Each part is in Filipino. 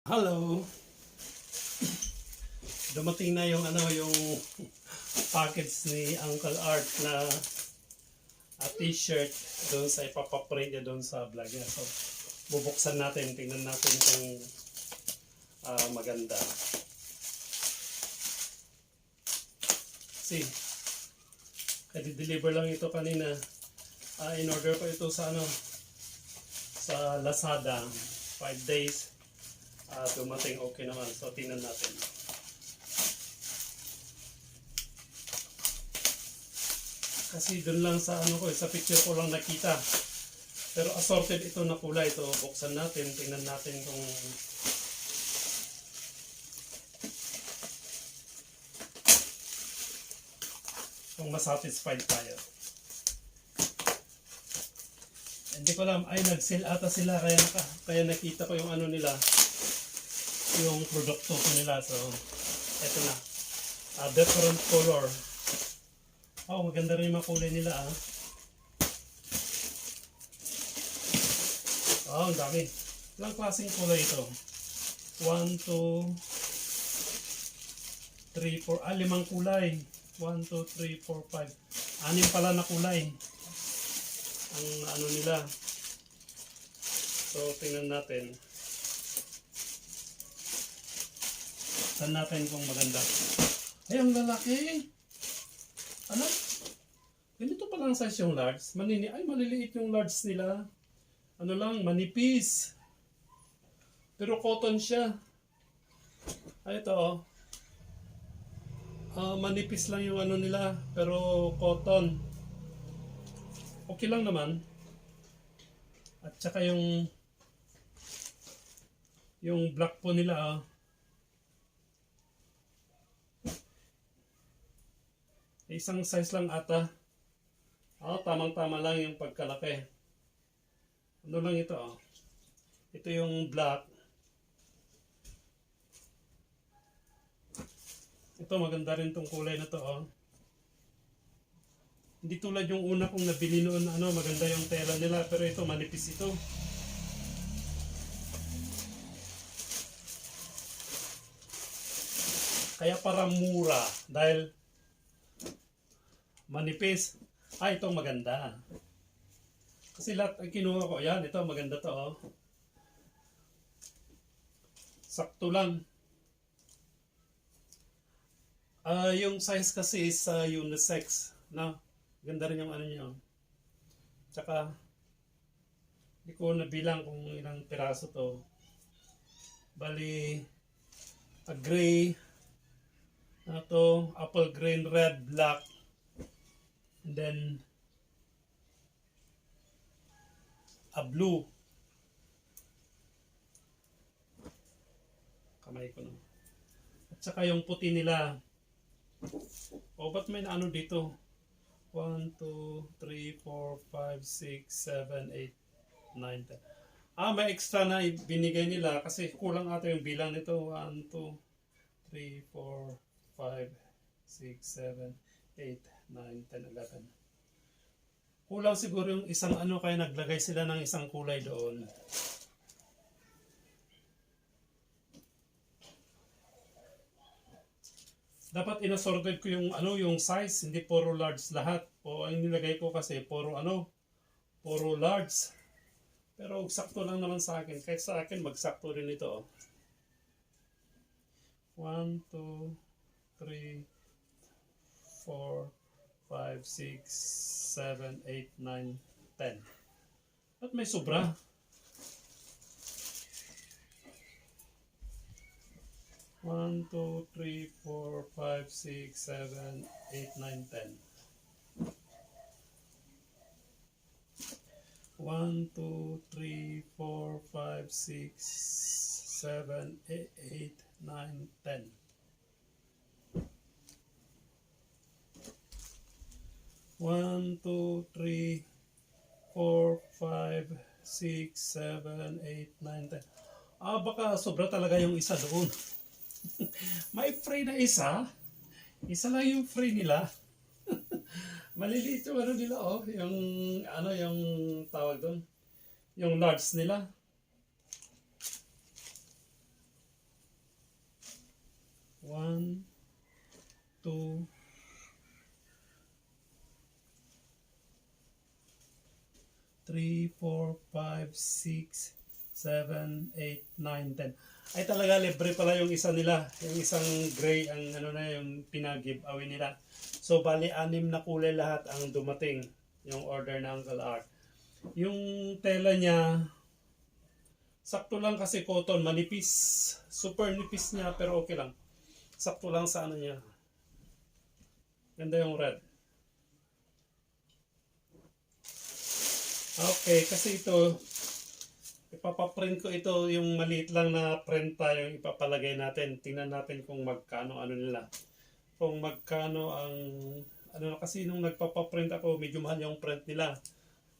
Hello. Dumating na yung yung package ni Uncle Art na t-shirt doon sa ipapaprint niya doon sa vlog niya. So, bubuksan natin, tingnan natin kung maganda. See, deliver lang ito kanina. In order ko ito sa sa Lazada, 5 days. Dumating okay naman. So, tingnan natin. Kasi doon lang sa sa picture ko lang nakita. Pero assorted ito na kulay. Ito, buksan natin. Tingnan natin kung masatisfied tayo. Hindi ko alam. Ay, nag-sale ata sila. Kaya nakita ko yung nila. Yung produkto ko nila. So, eto na. Different color. Oh, maganda rin yung mga kulay nila Oh, ang dami. Ilang klaseng kulay ito? 1, 2, 3, 4. 5 kulay. 1, 2, 3, 4, 5. 6 pala na kulay. Ang nila. So, tingnan natin. Tingnan natin kung maganda. Ay, ang lalaki! Ganito pa lang size yung large. Maliliit yung large nila. Manipis. Pero cotton siya. Ay, ito manipis lang yung nila. Pero cotton. Okay lang naman. At saka yung black po nila isang size lang ata. Tamang-tama lang yung pagkalaki. Lang ito Ito yung black. Ito maganda rin tong kulay na to Hindi tulad yung una kong nabili noon maganda yung tela nila, pero ito manipis ito. Kaya parang mura dahil manipis. Itong maganda. Kasi lahat ang kinuha ko, yan, ito maganda to Sakto lang. Yung size kasi is unisex, Ganda rin yung niya. Tsaka, hindi ko nabilang kung ilang piraso to. Bali, gray, apple green, red, black, and then blue. Kamay ko na. At saka yung puti nila. Ba't may dito? 1, 2, 3, 4, 5, 6, 7, 8, 9, 10. May extra na binigay nila kasi kulang ata yung bilang nito. 1, 2, 3, 4, 5, 6, 7, 8, 9, 10, 11. Kulang siguro yung isang kaya naglagay sila ng isang kulay doon. Dapat inasorted ko yung size, hindi puro large lahat. Ang nilagay ko kasi puro large. Pero sakto lang naman sa akin. Kahit sa akin magsakto rin ito 1, 2, 3, 4, 5, 6, 7, 8, 9, 10. At may sobra. One, 2, 3, 4, 5, 6, 7, 8, 9, 10. 1, 2, 3, 4, 5, 6, 7, 8, 9, 10. 1, 2, 3, 4, 5, 6, 7, 8, 9, 10. Baka sobra talaga yung isa doon. May free na isa. Isa lang yung free nila. Maliliit yung nila yung tawag doon. Yung large nila. 2, 3, 4, 5, 6, 7, 8, 9, 10. Ay talaga libre pala yung isa nila. Yung isang gray ang ano na yung pinag-giveaway nila. So bali 6 na kulay lahat ang dumating. Yung order ng Uncle Art. Yung tela niya sakto lang kasi cotton, manipis. Super nipis niya pero okay lang. Sakto lang sa ano niya. Ganda yung red. Okay, kasi ito, ipapaprint ko ito, yung maliit lang na print tayo, ipapalagay natin. Tingnan natin kung magkano ano nila. Kung magkano ang, ano kasi nung nagpapaprint ako, medyo mahal yung print nila.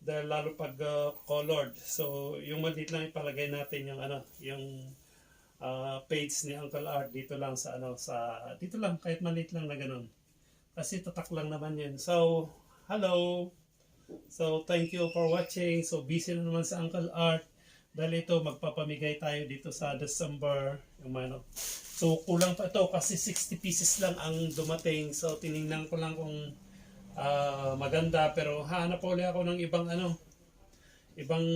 Dahil lalo pag colored. So, yung maliit lang ipalagay natin yung ano, yung page ni Uncle Art dito lang sa ano, sa, dito lang, kahit maliit lang na ganun. Kasi tatak lang naman yun. So, hello! So, thank you for watching. So, busy na naman sa Uncle Art. Dahil ito, magpapamigay tayo dito sa December. Yung ano. So, kulang pa ito kasi 60 pieces lang ang dumating. So, tinignan ko lang kung maganda. Pero hanap ulit ako ng ibang ano, ibang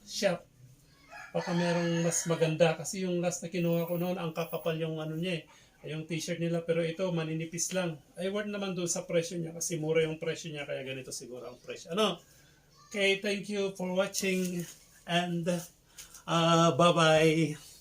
shop. Baka merong mas maganda. Kasi yung last na kinuha ko noon, ang kakapal yung ano niya yung t-shirt nila, pero ito maninipis lang. Ay worth naman doon sa presyo niya kasi mura yung presyo niya kaya ganito siguro ang presyo. Ano? Okay, thank you for watching and bye-bye.